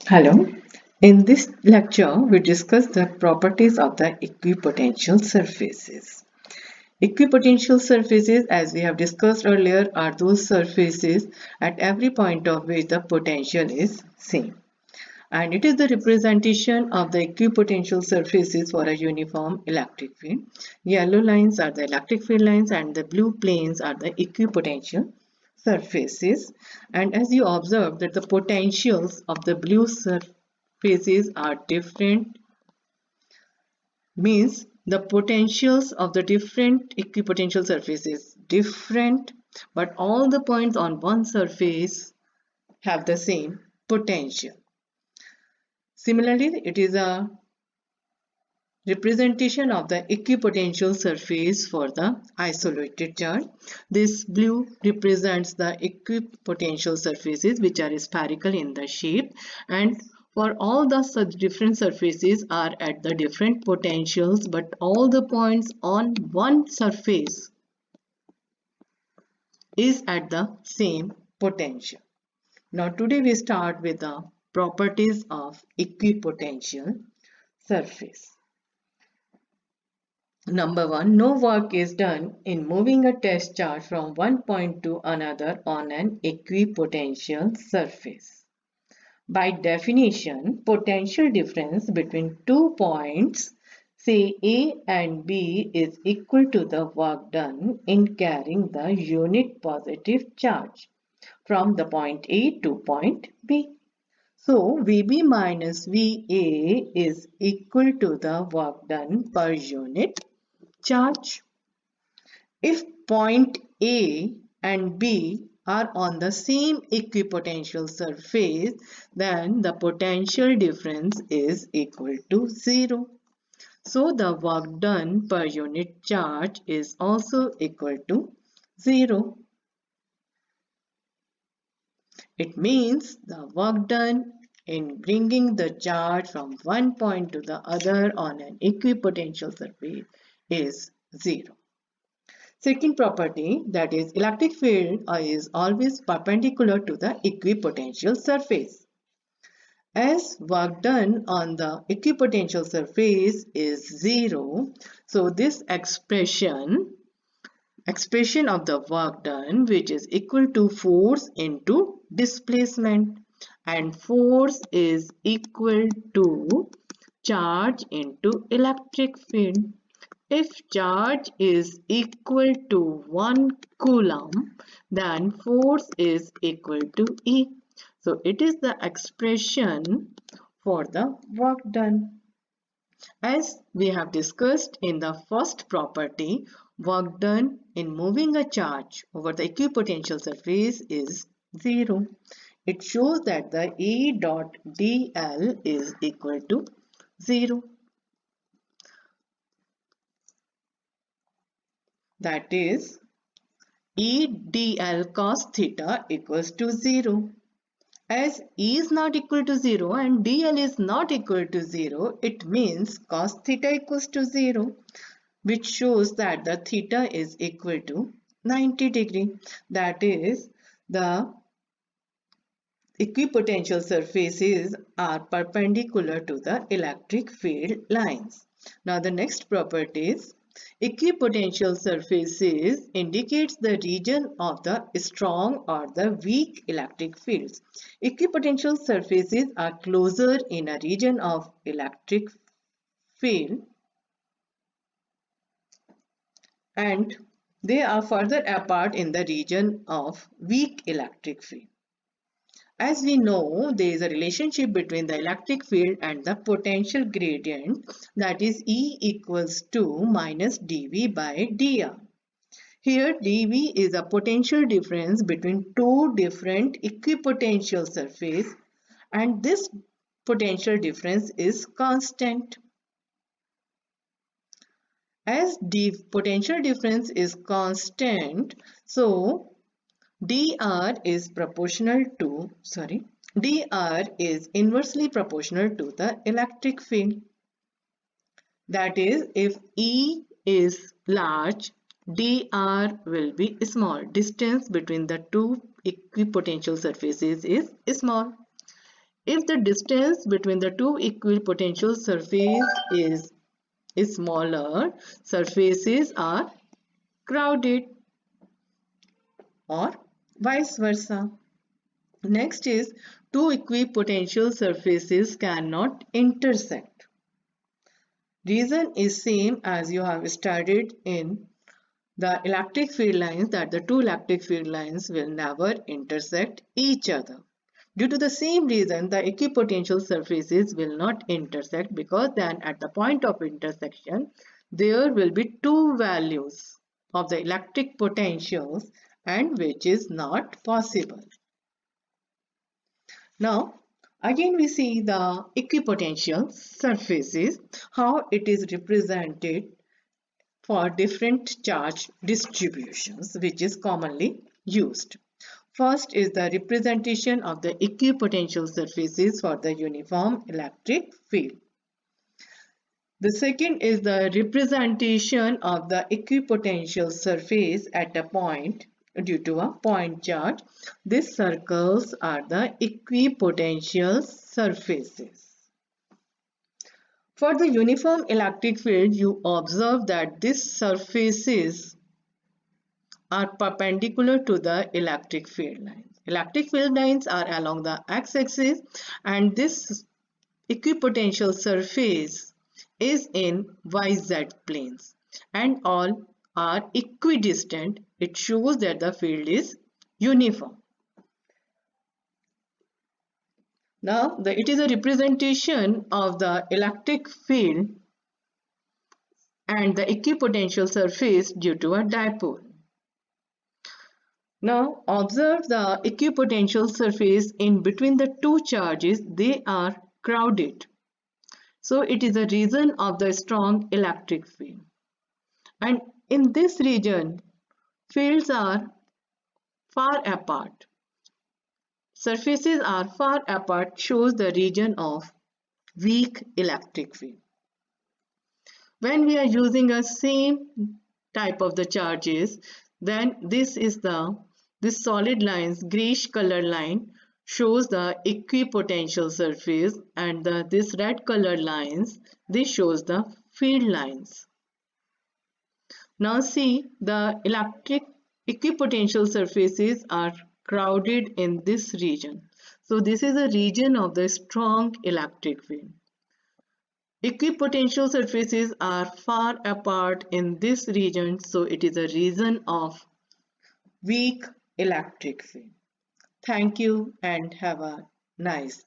Hello. In this lecture, we discuss the properties of the equipotential surfaces. Equipotential surfaces, as we have discussed earlier, are those surfaces at every point of which the potential is same. And it is the representation of the equipotential surfaces for a uniform electric field. Yellow lines are the electric field lines and the blue planes are the equipotential surfaces. And as you observe that the potentials of the blue surfaces are different, means the potentials of the different equipotential surfaces different, but all the points on one surface have the same potential. Similarly, it is a representation of the equipotential surface for the isolated charge. This blue represents the equipotential surfaces which are spherical in the shape, and for all the such different surfaces are at the different potentials, but all the points on one surface is at the same potential. Now today we start with the properties of equipotential surface. Number 1. No work is done in moving a test charge from one point to another on an equipotential surface. By definition, potential difference between 2 points, say A and B, is equal to the work done in carrying the unit positive charge from the point A to point B. So, VB minus VA is equal to the work done per unit charge. If point A and B are on the same equipotential surface, then the potential difference is equal to 0. So the work done per unit charge is also equal to 0. It means the work done in bringing the charge from one point to the other on an equipotential surface is 0. Second property, that is electric field is always perpendicular to the equipotential surface. As work done on the equipotential surface is 0, so this expression of the work done, which is equal to force into displacement, and force is equal to charge into electric field. If charge is equal to 1 coulomb, then force is equal to E. So it is the expression for the work done. As we have discussed in the first property, work done in moving a charge over the equipotential surface is 0. It shows that the E dot dl is equal to 0. That is, E dl cos theta equals to 0. As E is not equal to 0 and dl is not equal to 0, it means cos theta equals to 0, which shows that the theta is equal to 90 degree. That is, the equipotential surfaces are perpendicular to the electric field lines. Now the next property is equipotential surfaces indicates the region of the strong or the weak electric fields. Equipotential surfaces are closer in a region of electric field and they are further apart in the region of weak electric field. As we know, there is a relationship between the electric field and the potential gradient, that is E equals to minus dV by dr. Here dV is a potential difference between two different equipotential surfaces and this potential difference is constant. As the potential difference is constant, so dr is inversely proportional to the electric field. That is, if E is large, dr will be small. Distance between the two equipotential surfaces is small. If the distance between the two equipotential surfaces is smaller, surfaces are crowded, or vice versa. Next is two equipotential surfaces cannot intersect. Reason is same as you have studied in the electric field lines, that the two electric field lines will never intersect each other. Due to the same reason, the equipotential surfaces will not intersect, because then at the point of intersection, there will be two values of the electric potentials, and which is not possible. Now, again we see the equipotential surfaces, how it is represented for different charge distributions, which is commonly used. First is the representation of the equipotential surfaces for the uniform electric field. The second is the representation of the equipotential surface at a point due to a point charge. These circles are the equipotential surfaces. For the uniform electric field, you observe that these surfaces are perpendicular to the electric field lines. Electric field lines are along the x-axis, and this equipotential surface is in YZ planes, and all are equidistant. It shows that the field is uniform. Now, it is a representation of the electric field and the equipotential surface due to a dipole. Now, observe the equipotential surface in between the two charges. They are crowded. So, it is a region of the strong electric field. And in this region, fields are far apart. Surfaces are far apart, shows the region of weak electric field. When we are using a same type of the charges, then this solid lines, grayish color line shows the equipotential surface, and this red color lines, this shows the field lines. Now see, the electric equipotential surfaces are crowded in this region. So this is a region of the strong electric field. Equipotential surfaces are far apart in this region, so it is a region of weak electric field. Thank you and have a nice day.